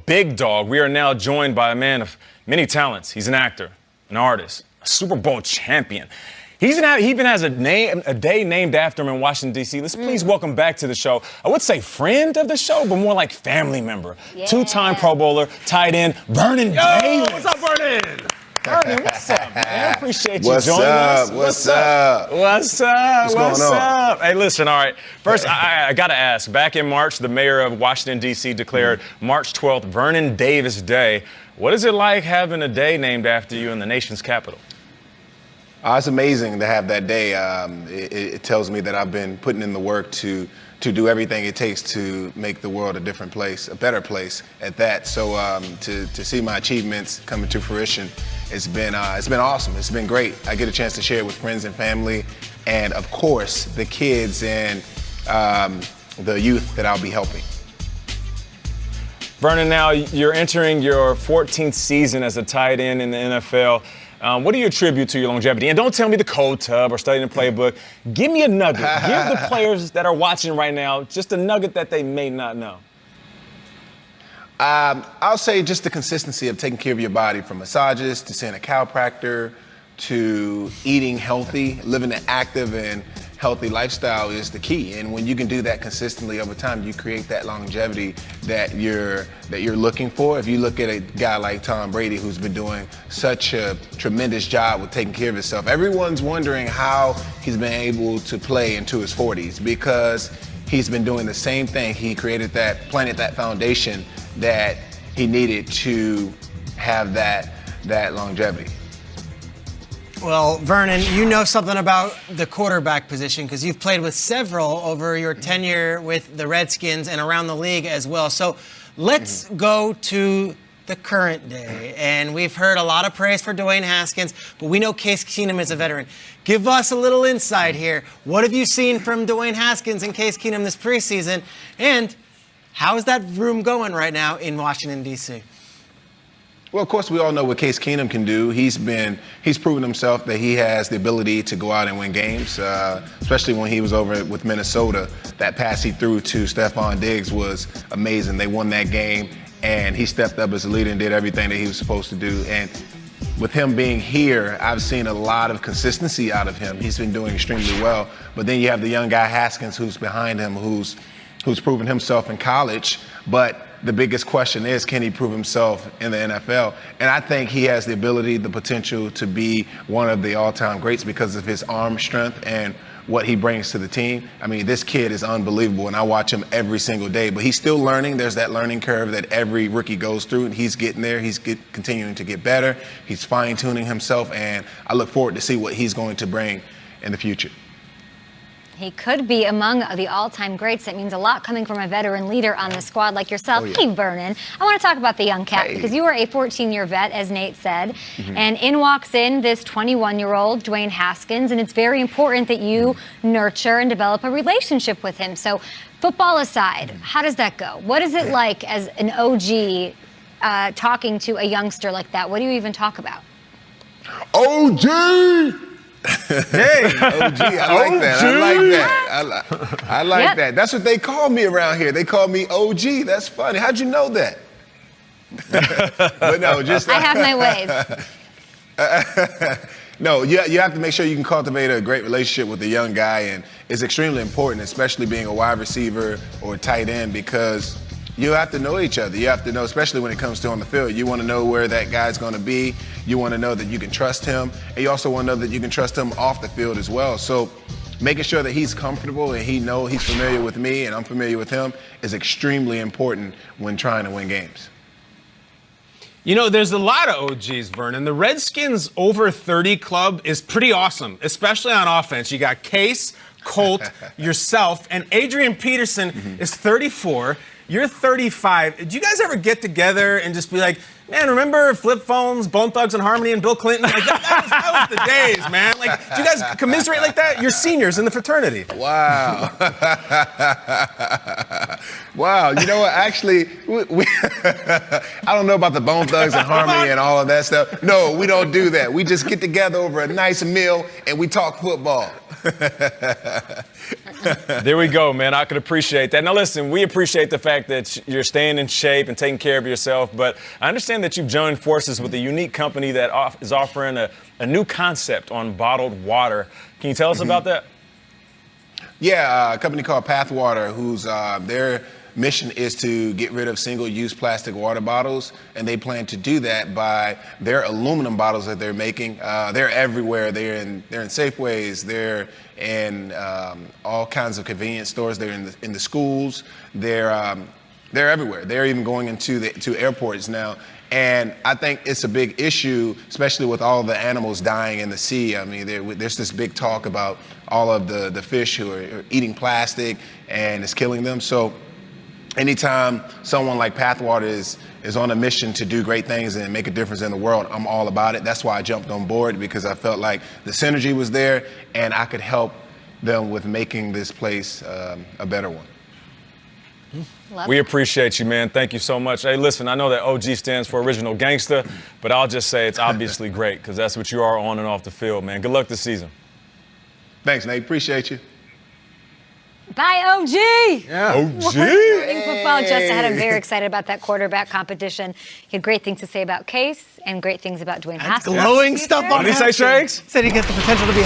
big dog, we are now joined by a man of many talents. He's an actor, an artist, a Super Bowl champion. He even has a day named after him in Washington, D.C. Let's please welcome back to the show, I would say friend of the show, but more like family member. Yeah. Two-time Pro Bowler, tight end, Vernon Davis. What's up, Vernon? Vernon, what's up, man? I appreciate you joining us. What's up? What's going on? Hey, listen, all right. First, I got to ask. Back in March, the mayor of Washington, D.C. declared March 12th Vernon Davis Day. What is it like having a day named after you in the nation's capital? It's amazing to have that day. It tells me that I've been putting in the work to do everything it takes to make the world a different place, a better place at that. So to see my achievements coming to fruition, it's been awesome. It's been great. I get a chance to share it with friends and family, and of course the kids and the youth that I'll be helping. Vernon, now you're entering your 14th season as a tight end in the NFL. What do you attribute to your longevity? And don't tell me the cold tub or studying the playbook. Give me a nugget. Give the players that are watching right now just a nugget that they may not know. I'll say just the consistency of taking care of your body, from massages to seeing a chiropractor to eating healthy. Living an active and healthy lifestyle is the key. And when you can do that consistently over time, you create that longevity that you're looking for. If you look at a guy like Tom Brady, who's been doing such a tremendous job with taking care of himself, everyone's wondering how he's been able to play into his 40s, because he's been doing the same thing. He planted that foundation that he needed to have that longevity. Well, Vernon, you know something about the quarterback position because you've played with several over your tenure with the Redskins and around the league as well. So let's go to the current day. And we've heard a lot of praise for Dwayne Haskins, but we know Case Keenum is a veteran. Give us a little insight here. What have you seen from Dwayne Haskins and Case Keenum this preseason? And how is that room going right now in Washington, D.C.? Well, of course, we all know what Case Keenum can do. He's proven himself that he has the ability to go out and win games, especially when he was over with Minnesota. That pass he threw to Stephon Diggs was amazing. They won that game, and he stepped up as a leader and did everything that he was supposed to do. And with him being here, I've seen a lot of consistency out of him. He's been doing extremely well. But then you have the young guy Haskins who's behind him, who's proven himself in college, but the biggest question is, can he prove himself in the NFL? And I think he has the ability, the potential to be one of the all-time greats because of his arm strength and what he brings to the team. I mean, this kid is unbelievable, and I watch him every single day. But he's still learning. There's that learning curve that every rookie goes through, and he's getting there. He's continuing to get better. He's fine-tuning himself, and I look forward to see what he's going to bring in the future. He could be among the all-time greats. That means a lot coming from a veteran leader on the squad like yourself. Oh, yeah. Hey, Vernon, I want to talk about the young cat because you are a 14-year vet, as Nate said. And in walks in this 21-year-old, Dwayne Haskins, and it's very important that you nurture and develop a relationship with him. So football aside, how does that go? What is it like as an OG talking to a youngster like that? What do you even talk about? OG! Hey, OG, I like that. I like that. That's what they call me around here. They call me OG. That's funny. How'd you know that? But no, just I have my ways. No, you have to make sure you can cultivate a great relationship with a young guy, and it's extremely important, especially being a wide receiver or a tight end, because you have to know each other. You have to know, especially when it comes to on the field. You want to know where that guy's going to be. You want to know that you can trust him. And you also want to know that you can trust him off the field as well. So making sure that he's comfortable and he's familiar with me and I'm familiar with him is extremely important when trying to win games. You know, there's a lot of OGs, Vernon. The Redskins over 30 club is pretty awesome, especially on offense. You got Case, Colt, yourself, and Adrian Peterson is 34. You're 35. Did you guys ever get together and just be like, man, remember flip phones, Bone Thugs and Harmony, and Bill Clinton? Like, that was the days, man. Like, do you guys commiserate like that? You're seniors in the fraternity. Wow. Wow. You know what? Actually, I don't know about the Bone Thugs and Harmony and all of that stuff. No, we don't do that. We just get together over a nice meal and we talk football. There we go, man. I could appreciate that. Now, listen, we appreciate the fact that you're staying in shape and taking care of yourself, but I understand that you've joined forces with a unique company that is offering a new concept on bottled water. Can you tell us about that? Yeah, a company called Pathwater, whose their mission is to get rid of single-use plastic water bottles, and they plan to do that by their aluminum bottles that they're making. They're everywhere. They're in Safeways. They're in all kinds of convenience stores. They're in the schools. They're everywhere. They're even going to airports now. And I think it's a big issue, especially with all the animals dying in the sea. I mean, there's this big talk about all of the fish who are eating plastic and it's killing them. So anytime someone like Pathwater is on a mission to do great things and make a difference in the world, I'm all about it. That's why I jumped on board, because I felt like the synergy was there and I could help them with making this place a better one. We appreciate you, man. Thank you so much. Hey, listen, I know that OG stands for Original Gangster, but I'll just say it's obviously great, because that's what you are on and off the field, man. Good luck this season. Thanks, Nate. Appreciate you. Bye, OG. Yeah. OG. Football just ahead. I'm very excited about that quarterback competition. He had great things to say about Case and great things about Dwayne Haskins. Glowing stuff on What did he say, Shanks? Said he gets the potential to be